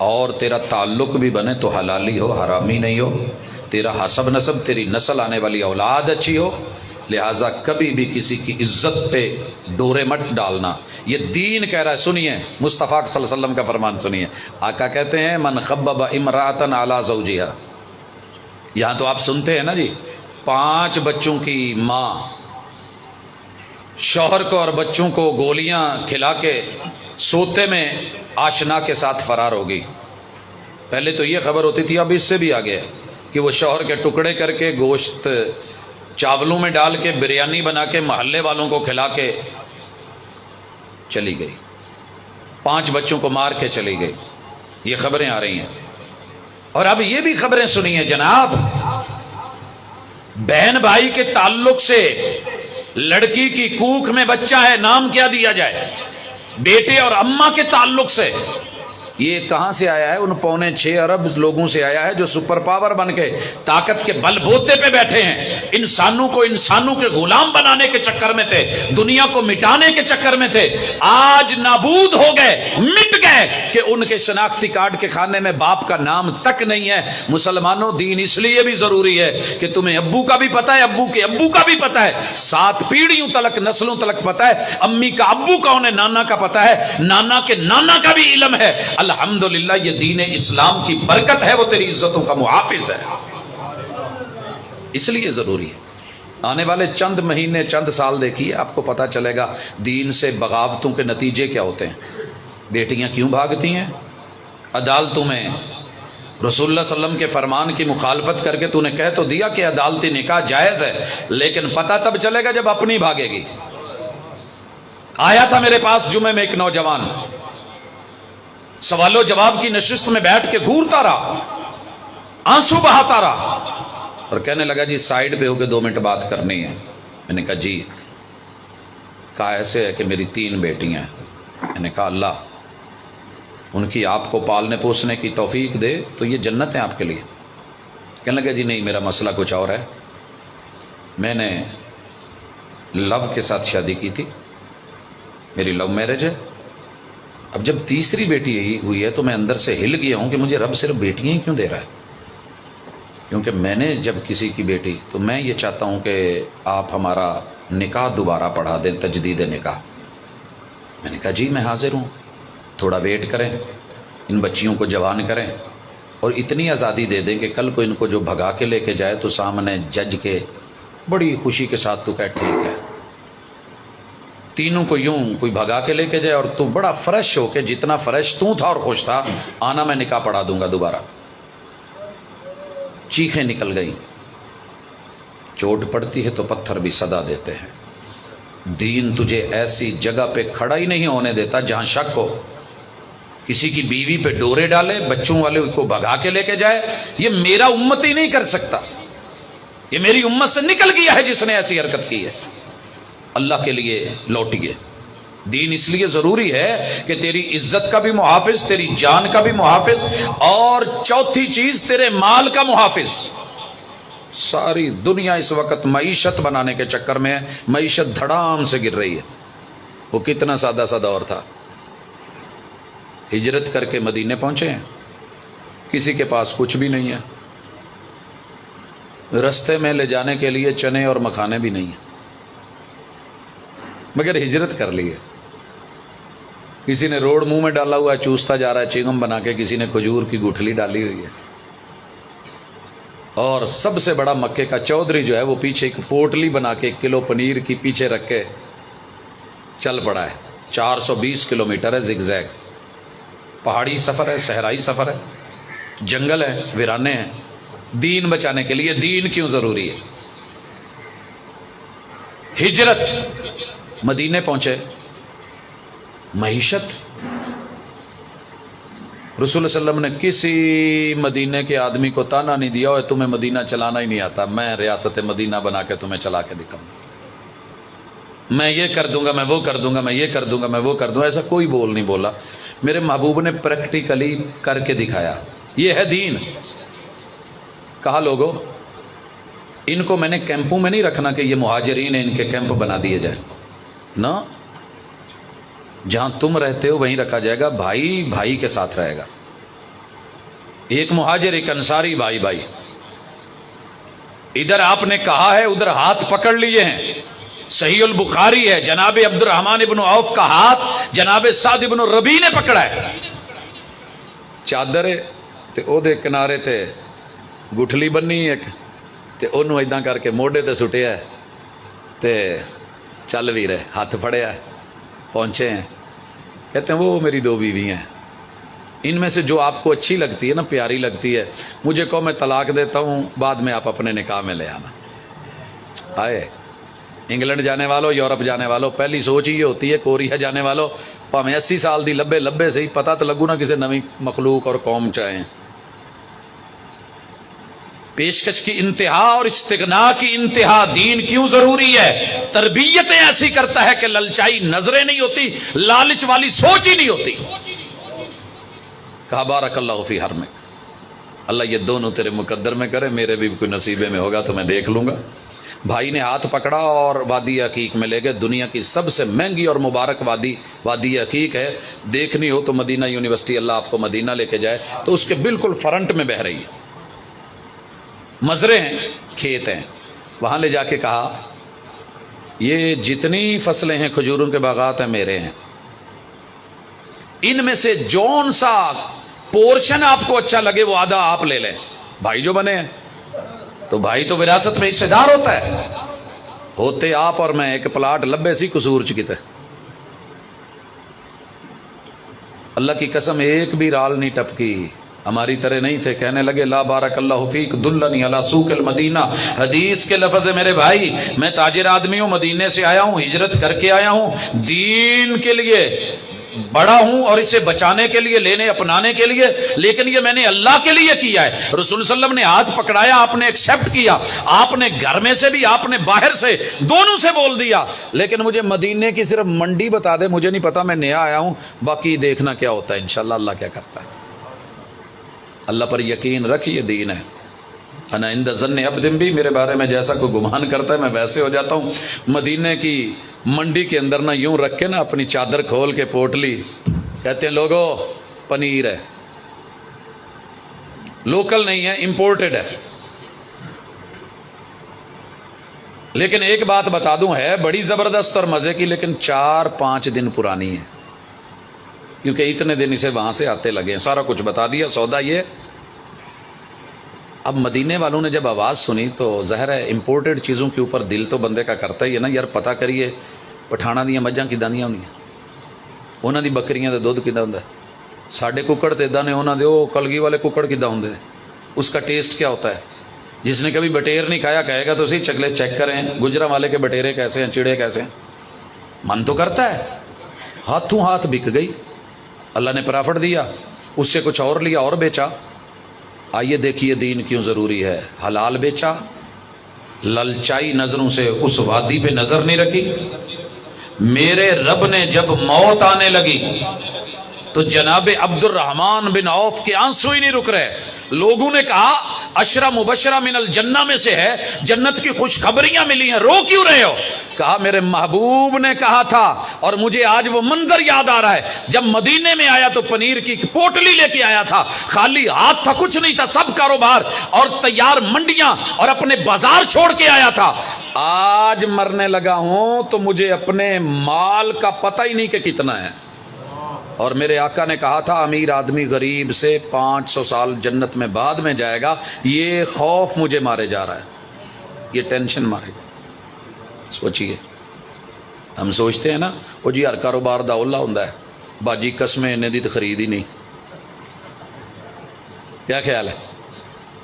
اور تیرا تعلق بھی بنے تو حلالی ہو، حرامی نہیں ہو، تیرا حسب نسب، تیری نسل آنے والی اولاد اچھی ہو، لہٰذا کبھی بھی کسی کی عزت پہ ڈورے مت ڈالنا. یہ دین کہہ رہا ہے. سنیے مصطفیٰ صلی اللہ علیہ وسلم کا فرمان سنیے. آقا کہتے ہیں من خبب امرأۃ علی زوجہا. یہاں تو آپ سنتے ہیں نا جی، 5 بچوں کی ماں شوہر کو اور بچوں کو گولیاں کھلا کے سوتے میں آشنا کے ساتھ فرار ہوگی. پہلے تو یہ خبر ہوتی تھی، اب اس سے بھی آگے کہ وہ شوہر کے ٹکڑے کر کے گوشت چاولوں میں ڈال کے بریانی بنا کے محلے والوں کو کھلا کے چلی گئی، 5 بچوں کو مار کے چلی گئی. یہ خبریں آ رہی ہیں. اور اب یہ بھی خبریں سنیے جناب، بہن بھائی کے تعلق سے لڑکی کی کوکھ میں بچہ ہے، نام کیا دیا جائے؟ بیٹے اور اماں کے تعلق سے. یہ کہاں سے آیا ہے؟ ان 6.25 ارب لوگوں سے آیا ہے جو سپر پاور بن کے طاقت کے بل بوتے پہ بیٹھے ہیں. انسانوں کو انسانوں کے غلام بنانے کے چکر میں تھے، دنیا کو مٹانے کے چکر میں تھے. آج نابود ہو گئے، مٹ گئے کہ ان کے شناختی کارڈ کے خانے میں باپ کا نام تک نہیں ہے. مسلمانوں، دین اس لیے بھی ضروری ہے کہ تمہیں ابو کا بھی پتہ ہے، ابو کے ابو کا بھی پتہ ہے، 7 پیڑھیوں تلک، نسلوں تلک پتہ ہے. امی کا ابو کون ہے، نانا کا پتہ ہے، نانا کے نانا کا بھی علم ہے. الحمدللہ یہ دین اسلام کی برکت ہے، وہ تیری عزتوں کا محافظ ہے. اس لیے ضروری ہے. آنے والے چند مہینے، چند سال دیکھیے، آپ کو پتہ چلے گا دین سے بغاوتوں کے نتیجے کیا ہوتے ہیں. بیٹیاں کیوں بھاگتی ہیں عدالتوں میں؟ رسول اللہ صلی اللہ علیہ وسلم کے فرمان کی مخالفت کر کے تو نے کہہ تو دیا کہ عدالتی نکاح جائز ہے، لیکن پتہ تب چلے گا جب اپنی بھاگے گی. آیا تھا میرے پاس جمعے میں ایک نوجوان، سوال و جواب کی نشست میں بیٹھ کے گھورتا رہا، آنسو بہاتا رہا، اور کہنے لگا جی سائیڈ پہ ہو کے 2 منٹ بات کرنی ہے. میں نے کہا جی. کہا ایسے ہے کہ میری 3 بیٹیاں ہیں. میں نے کہا اللہ ان کی آپ کو پالنے پوسنے کی توفیق دے تو یہ جنت ہے آپ کے لیے. کہنے لگا جی نہیں، میرا مسئلہ کچھ اور ہے. میں نے لو کے ساتھ شادی کی تھی، میری لو میرج ہے. اب جب تیسری بیٹی یہی ہوئی ہے تو میں اندر سے ہل گیا ہوں کہ مجھے رب صرف بیٹیاں ہی کیوں دے رہا ہے. کیونکہ میں نے جب کسی کی بیٹی، تو میں یہ چاہتا ہوں کہ آپ ہمارا نکاح دوبارہ پڑھا دیں، تجدید نکاح. میں نے کہا جی میں حاضر ہوں، تھوڑا ویٹ کریں، ان بچیوں کو جوان کریں اور اتنی آزادی دے دیں کہ کل کو ان کو جو بھگا کے لے کے جائے تو سامنے جج کے بڑی خوشی کے ساتھ تو کہے ٹھیک ہے. تینوں کو یوں کوئی بھگا کے لے کے جائے اور تو بڑا فریش ہو کے جتنا فریش تو تھا اور خوش تھا، آنا میں نکاح پڑھا دوں گا دوبارہ. چیخیں نکل گئی. چوٹ پڑتی ہے تو پتھر بھی صدا دیتے ہیں. دین تجھے ایسی جگہ پہ کھڑا ہی نہیں ہونے دیتا جہاں شک ہو. کسی کی بیوی پہ ڈورے ڈالے، بچوں والے کو بھگا کے لے کے جائے. یہ میرا امت ہی نہیں کر سکتا، یہ میری امت سے نکل گیا ہے جس نے ایسی حرکت کی ہے. اللہ کے لیے لوٹیے. دین اس لیے ضروری ہے کہ تیری عزت کا بھی محافظ، تیری جان کا بھی محافظ، اور چوتھی چیز تیرے مال کا محافظ. ساری دنیا اس وقت معیشت بنانے کے چکر میں ہے، معیشت دھڑام سے گر رہی ہے. وہ کتنا سادہ سا دور تھا. ہجرت کر کے مدینے پہنچے ہیں، کسی کے پاس کچھ بھی نہیں ہے، رستے میں لے جانے کے لیے چنے اور مکھانے بھی نہیں ہیں، مگر ہجرت کر لی ہے. کسی نے روڑ منہ میں ڈالا ہوا ہے، چوستا جا رہا ہے چنگم بنا کے، کسی نے کھجور کی گٹھلی ڈالی ہوئی ہے. اور سب سے بڑا مکے کا چودھری جو ہے وہ پیچھے ایک پوٹلی بنا کے 1 کلو پنیر کی پیچھے رکھ کے چل پڑا ہے. 420 کلومیٹر ہے، زگ زیگ پہاڑی سفر ہے، صحرائی سفر ہے، جنگل ہے، ویرانے ہیں. دین بچانے کے لیے. دین کیوں ضروری ہے؟ ہجرت. مدینے پہنچے، معیشت. رسول اللہ صلی اللہ علیہ وسلم نے کسی مدینے کے آدمی کو تانا نہیں دیا اور تمہیں مدینہ چلانا ہی نہیں آتا، میں ریاست مدینہ بنا کے تمہیں چلا کے دکھاؤں گا، میں یہ کر دوں گا، میں وہ کر دوں گا، میں یہ کر دوں گا، میں وہ کر دوں گا. ایسا کوئی بول نہیں بولا. میرے محبوب نے پریکٹیکلی کر کے دکھایا. یہ ہے دین. کہا لوگو ان کو میں نے کیمپوں میں نہیں رکھنا کہ یہ مہاجرین ہیں، ان کے کیمپ بنا دیے جائیں، نہ، جہاں تم رہتے ہو وہیں رکھا جائے گا. بھائی بھائی کے ساتھ رہے گا. ایک مہاجر ایک انصاری بھائی بھائی، ادھر آپ نے کہا ہے ادھر ہاتھ پکڑ لیے ہیں، صحیح البخاری ہے، جناب عبد الرحمن ابن عوف کا ہاتھ جناب سعد ابن ربیع نے پکڑا ہے، چادر تے او دے کنارے تے گٹھلی بنی ایک تے انہوں ایداں کر کے موڈے تے سٹیا ہے تے چل بھی رہے، ہاتھ پھڑیا ہے، پہنچے ہیں، کہتے ہیں وہ میری 2 بیوی ہیں، ان میں سے جو آپ کو اچھی لگتی ہے نا، پیاری لگتی ہے، مجھے کہو میں طلاق دیتا ہوں، بعد میں آپ اپنے نکاح میں لے آنا۔ آئے انگلینڈ جانے والوں، یورپ جانے والوں، پہلی سوچ یہ ہوتی ہے، کوریا جانے والوں پاویں 80 سال دی لبے لبے سے ہی پتہ تو لگو نا کسی نویں مخلوق اور قوم چاہیں۔ پیشکش کی انتہا اور استغنا کی انتہا دین کیوں ضروری ہے؟ تربیتیں ایسی کرتا ہے کہ للچائی نظریں نہیں ہوتی، لالچ والی سوچ ہی نہیں ہوتی۔ کہا بارک اللہ فی حرمک، اللہ یہ دونوں تیرے مقدر میں کرے، میرے بھی کوئی نصیبے میں ہوگا تو میں دیکھ لوں گا۔ بھائی نے ہاتھ پکڑا اور وادی عقیق میں لے گئے، دنیا کی سب سے مہنگی اور مبارک وادی عقیق ہے، دیکھنی ہو تو مدینہ یونیورسٹی، اللہ آپ کو مدینہ لے کے جائے تو اس کے بالکل فرنٹ میں بہہ رہی ہے، مزرے ہیں، کھیت ہیں، وہاں لے جا کے کہا یہ جتنی فصلیں ہیں کھجوروں کے باغات ہیں میرے ہیں، ان میں سے جون سا پورشن آپ کو اچھا لگے وہ آدھا آپ لے لیں۔ بھائی جو بنے ہیں تو بھائی تو وراثت میں حصے دار ہوتا ہے، ہوتے آپ اور میں ایک پلاٹ لبے سی قصور چکتے، اللہ کی قسم ایک بھی رال نہیں ٹپکی، ہماری طرح نہیں تھے، کہنے لگے لا بارک اللہ فیک دلنی علی سوق المدینہ، حدیث کے لفظ ہے میرے بھائی، میں تاجر آدمی ہوں، مدینے سے آیا ہوں، ہجرت کر کے آیا ہوں، دین کے لیے بڑا ہوں اور اسے بچانے کے لیے، لینے اپنانے کے لیے، لیکن یہ میں نے اللہ کے لیے کیا ہے۔ رسول صلی اللہ علیہ وسلم نے ہاتھ پکڑایا، آپ نے ایکسپٹ کیا، آپ نے گھر میں سے بھی، آپ نے باہر سے، دونوں سے بول دیا، لیکن مجھے مدینے کی صرف منڈی بتا دے، مجھے نہیں پتا، میں نیا آیا ہوں، باقی دیکھنا کیا ہوتا ہے انشاءاللہ اللہ کیا کرتا ہے۔ اللہ پر یقین رکھ، یہ دین ہے۔ انا عند ظن عبد بھی، میرے بارے میں جیسا کوئی گمان کرتا ہے میں ویسے ہو جاتا ہوں۔ مدینے کی منڈی کے اندر نہ یوں رکھ کے نا اپنی چادر کھول کے پوٹلی، کہتے ہیں لوگوں پنیر ہے، لوکل نہیں ہے، امپورٹڈ ہے، لیکن ایک بات بتا دوں، ہے بڑی زبردست اور مزے کی، لیکن 4-5 دن پرانی ہے، کیونکہ اتنے دن اسے وہاں سے آتے لگے ہیں۔ سارا کچھ بتا دیا، سودا یہ۔ اب مدینے والوں نے جب آواز سنی تو ظاہر ہے امپورٹڈ چیزوں کے اوپر دل تو بندے کا کرتا ہی ہے نا، یار پتہ کریے پٹھانا دیاں مجھاں کداں دیاں ہوندیاں، انہاں دی بکریاں دا دودھ کداں ہوندا ہے، ساڈے ککڑ تے اداں نے، انہاں دے او کلگی والے ککڑ کداں ہوندے ہیں، اس کا ٹیسٹ کیا ہوتا ہے۔ جس نے کبھی بٹیر نہیں کھایا کہے گا تو اسی چکلے چیک کریں گجرا والے کے بٹیرے کیسے ہیں، چڑے کیسے ہیں، من تو کرتا ہے۔ ہاتھوں ہاتھ بک گئی، اللہ نے پرافٹ دیا، اس سے کچھ اور لیا اور بیچا۔ آئیے دیکھیے دین کیوں ضروری ہے۔ حلال بیچا، للچائی نظروں سے اس وادی پہ نظر نہیں رکھی۔ میرے رب نے جب موت آنے لگی تو جناب عبد الرحمن بن عوف کے آنسو ہی نہیں رک رہے۔ لوگوں نے کہا عشرہ مبشرہ من الجنہ میں سے ہے، جنت کی خوشخبریاں ملی ہیں، رو کیوں رہے ہو؟ کہا میرے محبوب نے کہا تھا، اور مجھے آج وہ منظر یاد آ رہا ہے، جب مدینے میں آیا تو پنیر کی پوٹلی لے کے آیا تھا، خالی ہاتھ تھا، کچھ نہیں تھا، سب کاروبار اور تیار منڈیاں اور اپنے بازار چھوڑ کے آیا تھا۔ آج مرنے لگا ہوں تو مجھے اپنے مال کا پتہ ہی نہیں کہ کتنا ہے، اور میرے آقا نے کہا تھا امیر آدمی غریب سے 500 سال جنت میں بعد میں جائے گا، یہ خوف مجھے مارے جا رہا ہے، یہ ٹینشن مارے گا۔ سوچئے، ہم سوچتے ہیں نا وہ جی ہر کاروبار دا اولا ہوندا ہے، باجی قسمیں انہیں دی تو خرید ہی نہیں، کیا خیال ہے؟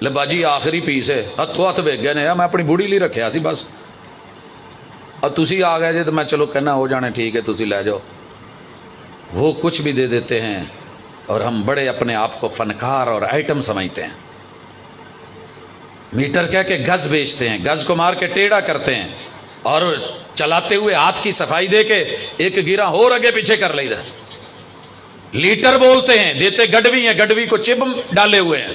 لے باجی آخری پیس ہے، ہتھوں ہاتھ ویگ گئے نے، میں اپنی بوڑھی لی رکھیا سی بس، اور تسی آ گئے جی تو میں چلو کہنا ہو جانے ٹھیک ہے تسی لے جاؤ۔ وہ کچھ بھی دے دیتے ہیں اور ہم بڑے اپنے آپ کو فنکار اور آئٹم سمجھتے ہیں، میٹر کہہ کے گز بیچتے ہیں، گز کو مار کے ٹیڑھا کرتے ہیں، اور چلاتے ہوئے ہاتھ کی صفائی دے کے ایک گیرا اور آگے پیچھے کر لیدا، لیٹر بولتے ہیں، دیتے گڈوی ہیں، گڈوی کو چب ڈالے ہوئے ہیں،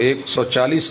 140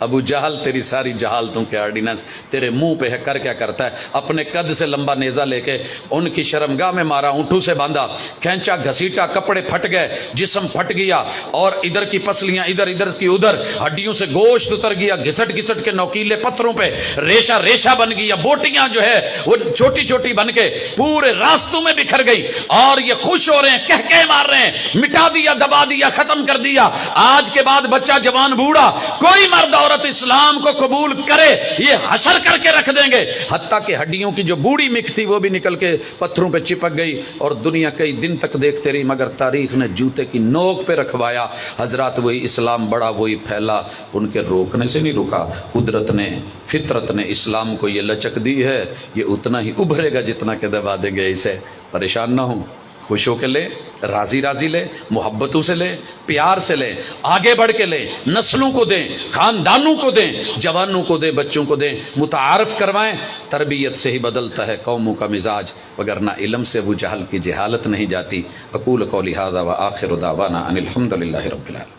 ابو جہل تیری ساری جہالتوں کے آرڈیننس تیرے منہ پہ ہے، کر کیا کرتا ہے؟ اپنے قد سے لمبا نیزہ لے کے ان کی شرمگاہ میں مارا، اونٹوں سے باندھا، کھینچا گھسیٹا، کپڑے پھٹ گئے، جسم پھٹ گیا، اور ادھر کی پسلیاں ادھر، ادھر کی ادھر، ہڈیوں سے گوشت اتر گیا، گھسٹ گھسٹ کے نوکیلے پتھروں پہ ریشہ ریشہ بن گیا، بوٹیاں جو ہے وہ چھوٹی چھوٹی بن کے پورے راستوں میں بکھر گئی، اور یہ خوش ہو رہے ہیں، کہکے مار رہے ہیں، مٹا دیا، دبا دیا، ختم کر دیا۔ آج کے بعد بچہ جوان بوڑھا کوئی مرد عورت اسلام کو قبول کرے یہ حشر کر کے رکھ دیں گے، حتیٰ کہ ہڈیوں کی جو بوڑھی مکھ تھی وہ بھی نکل کے پتھروں پہ چپک گئی، اور دنیا کئی دن تک دیکھتے رہی، مگر تاریخ نے جوتے کی نوک پہ رکھوایا۔ حضرات وہی اسلام بڑا، وہی پھیلا، ان کے روکنے سے نہیں رکا۔ قدرت نے، فطرت نے اسلام کو یہ لچک دی ہے، یہ اتنا ہی ابھرے گا جتنا کہ دبا دیں گے اسے۔ پریشان نہ ہوں، خوش ہو کے لے، راضی راضی لے، محبتوں سے لے، پیار سے لے، آگے بڑھ کے لے، نسلوں کو دیں، خاندانوں کو دیں، جوانوں کو دیں، بچوں کو دیں، متعارف کروائیں۔ تربیت سے ہی بدلتا ہے قوموں کا مزاج، وگرنہ علم سے ابو جہل کی جہالت نہیں جاتی۔ اقول قولی ھذا وآخر دعوانا ان الحمد للہ رب العالمین۔